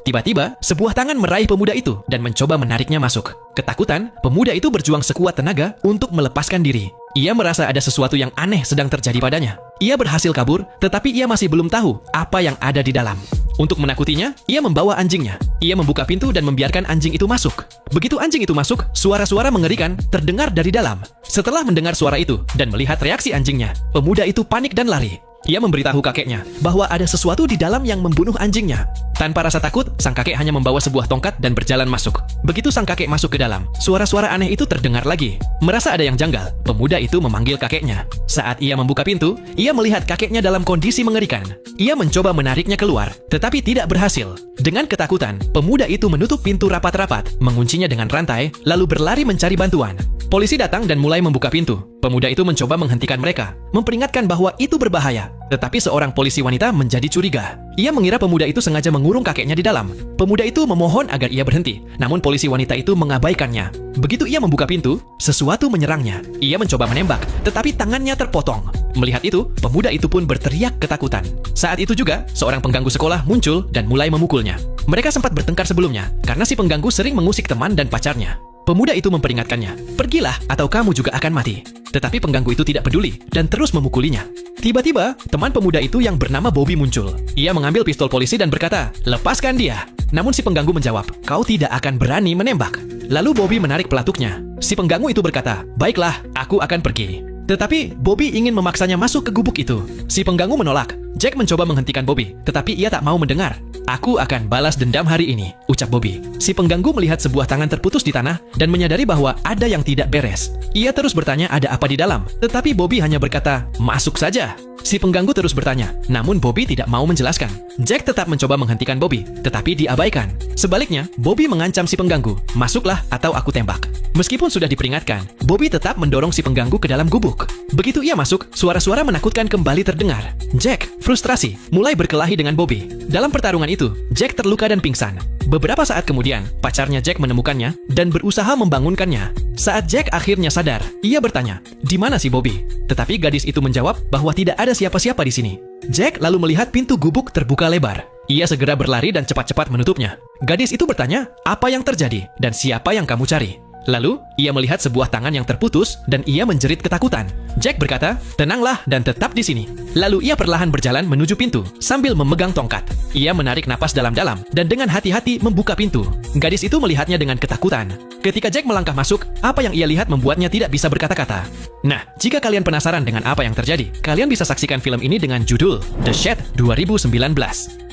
Tiba-tiba, sebuah tangan meraih pemuda itu dan mencoba menariknya masuk. Ketakutan, pemuda itu berjuang sekuat tenaga untuk melepaskan diri. Ia merasa ada sesuatu yang aneh sedang terjadi padanya. Ia berhasil kabur, tetapi ia masih belum tahu apa yang ada di dalam. Untuk menakutinya, ia membawa anjingnya. Ia membuka pintu dan membiarkan anjing itu masuk. Begitu anjing itu masuk, suara-suara mengerikan terdengar dari dalam. Setelah mendengar suara itu dan melihat reaksi anjingnya, pemuda itu panik dan lari. Ia memberitahu kakeknya bahwa ada sesuatu di dalam yang membunuh anjingnya. Tanpa rasa takut, sang kakek hanya membawa sebuah tongkat dan berjalan masuk. Begitu sang kakek masuk ke dalam, suara-suara aneh itu terdengar lagi. Merasa ada yang janggal, pemuda itu memanggil kakeknya. Saat ia membuka pintu, ia melihat kakeknya dalam kondisi mengerikan. Ia mencoba menariknya keluar, tetapi tidak berhasil. Dengan ketakutan, pemuda itu menutup pintu rapat-rapat, menguncinya dengan rantai, lalu berlari mencari bantuan. Polisi datang dan mulai membuka pintu. Pemuda itu mencoba menghentikan mereka, memperingatkan bahwa itu berbahaya. Tetapi seorang polisi wanita menjadi curiga. Ia mengira pemuda itu sengaja mengurung kakeknya di dalam. Pemuda itu memohon agar ia berhenti, namun polisi wanita itu mengabaikannya. Begitu ia membuka pintu, sesuatu menyerangnya. Ia mencoba menembak, tetapi tangannya terpotong. Melihat itu, pemuda itu pun berteriak ketakutan. Saat itu juga, seorang pengganggu sekolah muncul dan mulai memukulnya. Mereka sempat bertengkar sebelumnya, karena si pengganggu sering mengusik teman dan pacarnya. Pemuda itu memperingatkannya, "Pergilah atau kamu juga akan mati." Tetapi pengganggu itu tidak peduli dan terus memukulinya. Tiba-tiba, teman pemuda itu yang bernama Bobby muncul. Ia mengambil pistol polisi dan berkata, "Lepaskan dia." Namun si pengganggu menjawab, "Kau tidak akan berani menembak." Lalu Bobby menarik pelatuknya. Si pengganggu itu berkata, "Baiklah, aku akan pergi." Tetapi Bobby ingin memaksanya masuk ke gubuk itu. Si pengganggu menolak. Jack mencoba menghentikan Bobby, tetapi ia tak mau mendengar. "Aku akan balas dendam hari ini," ucap Bobby. Si pengganggu melihat sebuah tangan terputus di tanah dan menyadari bahwa ada yang tidak beres. Ia terus bertanya ada apa di dalam, tetapi Bobby hanya berkata, "Masuk saja." Si pengganggu terus bertanya, namun Bobby tidak mau menjelaskan. Jack tetap mencoba menghentikan Bobby, tetapi diabaikan. Sebaliknya, Bobby mengancam si pengganggu, "Masuklah atau aku tembak." Meskipun sudah diperingatkan, Bobby tetap mendorong si pengganggu ke dalam gubuk. Begitu ia masuk, suara-suara menakutkan kembali terdengar. Jack, frustrasi, mulai berkelahi dengan Bobby. Dalam pertarungan itu, Jack terluka dan pingsan. Beberapa saat kemudian, pacarnya Jack menemukannya dan berusaha membangunkannya. Saat Jack akhirnya sadar, ia bertanya, "Di mana si Bobby?" Tetapi gadis itu menjawab bahwa tidak ada siapa-siapa di sini. Jack lalu melihat pintu gubuk terbuka lebar. Ia segera berlari dan cepat-cepat menutupnya. Gadis itu bertanya, "Apa yang terjadi dan siapa yang kamu cari?" Lalu, ia melihat sebuah tangan yang terputus dan ia menjerit ketakutan. Jack berkata, "Tenanglah dan tetap di sini." Lalu ia perlahan berjalan menuju pintu sambil memegang tongkat. Ia menarik napas dalam-dalam dan dengan hati-hati membuka pintu. Gadis itu melihatnya dengan ketakutan. Ketika Jack melangkah masuk, apa yang ia lihat membuatnya tidak bisa berkata-kata. Nah, jika kalian penasaran dengan apa yang terjadi, kalian bisa saksikan film ini dengan judul The Shed 2019.